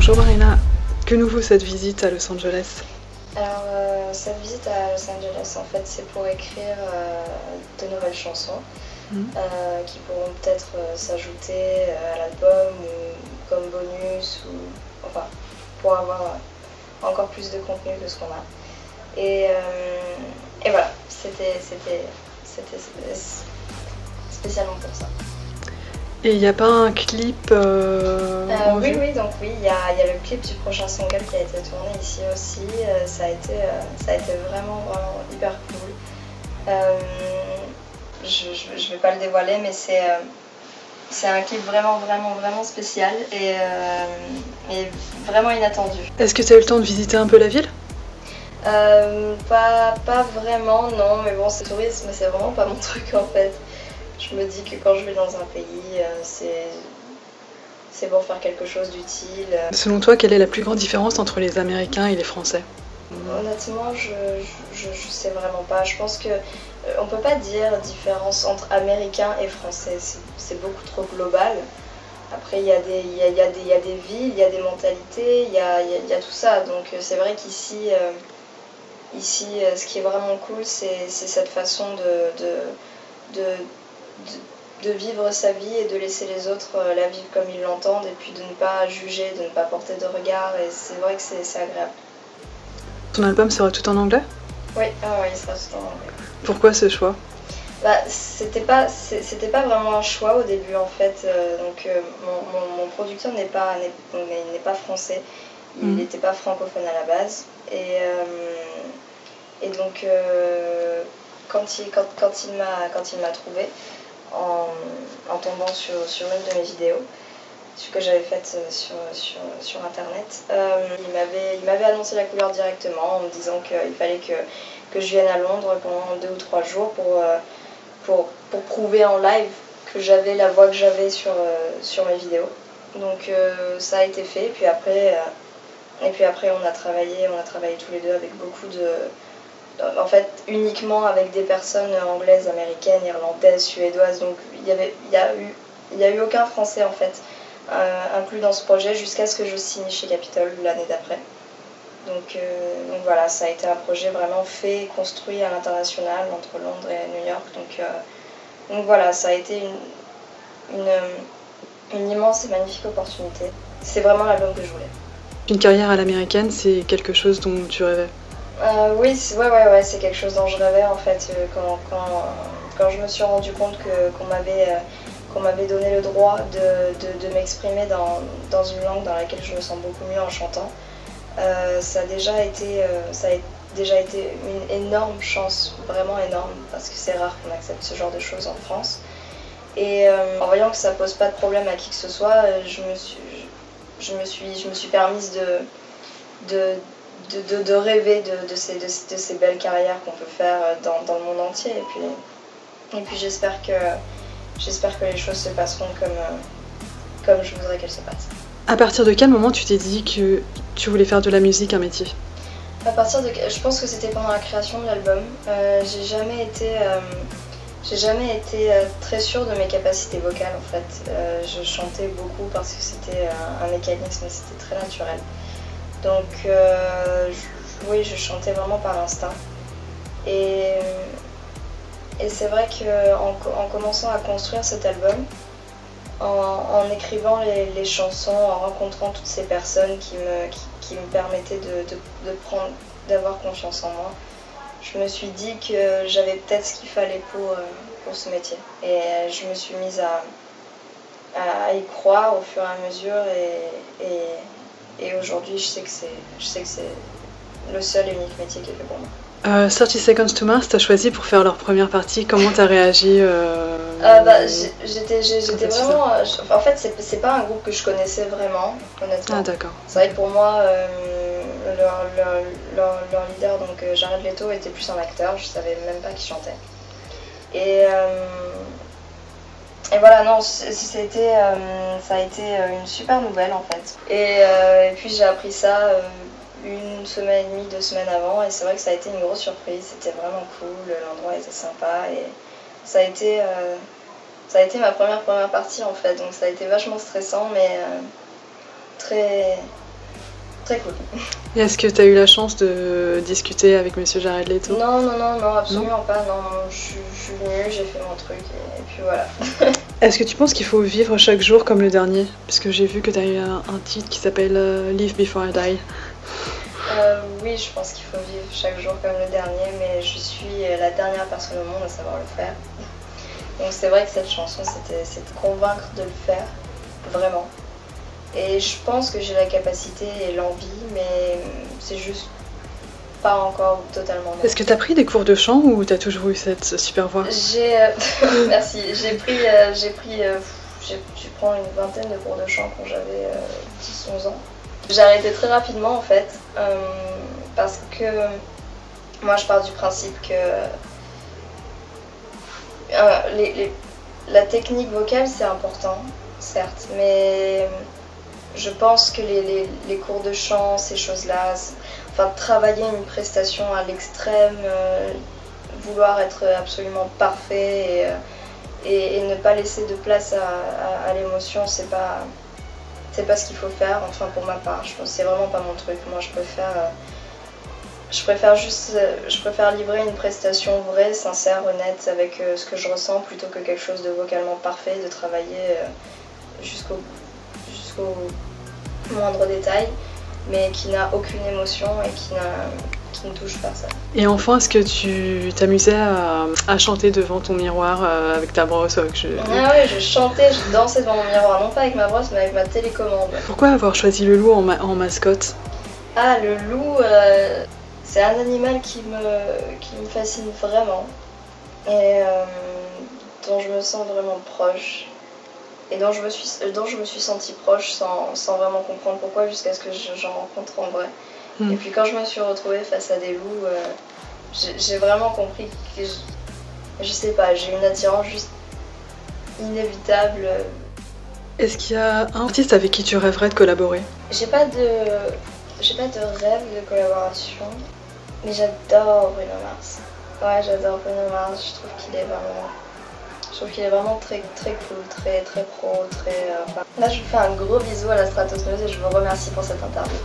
Bonjour Marina, que nous vaut cette visite à Los Angeles? Alors, cette visite à Los Angeles, en fait, c'est pour écrire de nouvelles chansons qui pourront peut-être s'ajouter à l'album ou comme bonus, ou enfin, pour avoir encore plus de contenu que ce qu'on a. Et voilà, c'était spécialement pour ça. Et il n'y a pas un clip en vue? Oui, donc oui, il y a le clip du prochain single qui a été tourné ici aussi. Ça a été vraiment hyper cool. Je vais pas le dévoiler, mais c'est un clip vraiment spécial et vraiment inattendu. Est-ce que tu as eu le temps de visiter un peu la ville? Pas vraiment, non, mais bon, c'est tourisme, c'est vraiment pas mon truc en fait. Je me dis que quand je vais dans un pays, c'est pour faire quelque chose d'utile. Selon toi, quelle est la plus grande différence entre les Américains et les Français? Honnêtement, je sais vraiment pas. Je pense que on peut pas dire différence entre Américains et Français. C'est beaucoup trop global. Après, il y a des villes, il y a des mentalités, il y a tout ça. Donc c'est vrai qu'ici, ce qui est vraiment cool, c'est cette façon de vivre sa vie et de laisser les autres la vivre comme ils l'entendent, et puis de ne pas juger, de ne pas porter de regard, et c'est vrai que c'est agréable. Ton album sera tout en anglais? Oui, il sera tout en anglais. Pourquoi ce choix? C'était pas vraiment un choix au début en fait. Mon producteur n'est pas français, il n'était pas francophone à la base, et donc quand il m'a trouvé en tombant sur une de mes vidéos, ce que j'avais faite sur internet, il m'avait annoncé la couleur directement en me disant qu'il fallait que je vienne à Londres pendant 2 ou 3 jours pour prouver en live que j'avais la voix que j'avais sur mes vidéos. Donc ça a été fait, et puis après on a travaillé tous les deux avec beaucoup en fait, uniquement avec des personnes anglaises, américaines, irlandaises, suédoises. Donc il y a eu aucun français en fait inclus dans ce projet jusqu'à ce que je signe chez Capitol l'année d'après. Donc voilà, ça a été un projet vraiment fait et construit à l'international entre Londres et New York. Donc voilà, ça a été une immense et magnifique opportunité. C'est vraiment l'album que je voulais. Une carrière à l'américaine, c'est quelque chose dont tu rêvais? Oui, c'est quelque chose dont je rêvais en fait. Quand je me suis rendu compte qu'on m'avait donné le droit de m'exprimer dans une langue dans laquelle je me sens beaucoup mieux en chantant, ça a déjà été une énorme chance, vraiment énorme, parce que c'est rare qu'on accepte ce genre de choses en France. Et en voyant que ça pose pas de problème à qui que ce soit, je me suis permise de rêver de ces belles carrières qu'on peut faire dans le monde entier. Et puis j'espère que les choses se passeront comme je voudrais qu'elles se passent. À partir de quel moment tu t'es dit que tu voulais faire de la musique un métier? Je pense que c'était pendant la création de l'album. J'ai jamais été très sûre de mes capacités vocales en fait. Je chantais beaucoup parce que c'était un mécanisme, c'était très naturel. Donc oui, je chantais vraiment par instinct. Et c'est vrai qu'en commençant à construire cet album, en écrivant les chansons, en rencontrant toutes ces personnes qui me permettaient d'avoir confiance en moi, je me suis dit que j'avais peut-être ce qu'il fallait pour ce métier. Et je me suis mise à y croire au fur et à mesure, et aujourd'hui je sais que c'est le seul et unique métier qui est fait pour moi. 30 Seconds to Mars, t'as choisi pour faire leur première partie. Comment t'as réagi? J'étais vraiment... En fait, c'est pas un groupe que je connaissais vraiment, honnêtement. Ah d'accord. C'est vrai que pour moi, leur leader, donc Jared Leto, était plus un acteur. Je savais même pas qu'il chantait. Et voilà, non, ça a été une super nouvelle en fait. Et puis j'ai appris ça 1 semaine et demie, 2 semaines avant, et c'est vrai que ça a été une grosse surprise. C'était vraiment cool, l'endroit était sympa, et ça a été ma première partie en fait, donc ça a été vachement stressant, mais très très cool. Et est-ce que tu as eu la chance de discuter avec Monsieur Jared Leto? Non, absolument pas. Non, je suis venue, j'ai fait mon truc et puis voilà. Est-ce que tu penses qu'il faut vivre chaque jour comme le dernier? Parce que j'ai vu que tu as eu un titre qui s'appelle Live Before I Die. Oui, je pense qu'il faut vivre chaque jour comme le dernier, mais je suis la dernière personne au monde à savoir le faire. Donc c'est vrai que cette chanson, c'est de convaincre de le faire, vraiment. Et je pense que j'ai la capacité et l'envie, mais c'est juste pas encore totalement. Est-ce que tu as pris des cours de chant ou tu as toujours eu cette super voix? Merci, j'ai prends une vingtaine de cours de chant quand j'avais 10-11 ans. J'ai arrêté très rapidement en fait, parce que moi je pars du principe que la technique vocale c'est important, certes, mais je pense que les cours de chant, ces choses-là, enfin travailler une prestation à l'extrême, vouloir être absolument parfait et ne pas laisser de place à l'émotion, c'est pas ce qu'il faut faire, enfin pour ma part, je pense que c'est vraiment pas mon truc. Moi je préfère livrer une prestation vraie, sincère, honnête avec ce que je ressens plutôt que quelque chose de vocalement parfait, de travailler jusqu'au moindre détail, mais qui n'a aucune émotion et qui ne touche personne. Et enfin, est-ce que tu t'amusais à chanter devant ton miroir avec ta brosse? Ah ouais, je chantais, je dansais devant mon miroir, non pas avec ma brosse, mais avec ma télécommande. Pourquoi avoir choisi le loup en mascotte? Ah, le loup, c'est un animal qui me fascine vraiment et dont je me sens vraiment proche. Et dont je me suis sentie proche sans vraiment comprendre pourquoi jusqu'à ce que j'en rencontre en vrai. Et puis quand je me suis retrouvée face à des loups, j'ai vraiment compris que je sais pas, j'ai une attirance juste inévitable. Est-ce qu'il y a un artiste avec qui tu rêverais de collaborer? J'ai pas de rêve de collaboration, mais j'adore Bruno Mars. Ouais, j'adore Bruno Mars, je trouve qu'il est vraiment très, très cool, très, très pro, très... Là, je vous fais un gros bisou à la Stratosneuse et je vous remercie pour cette interview.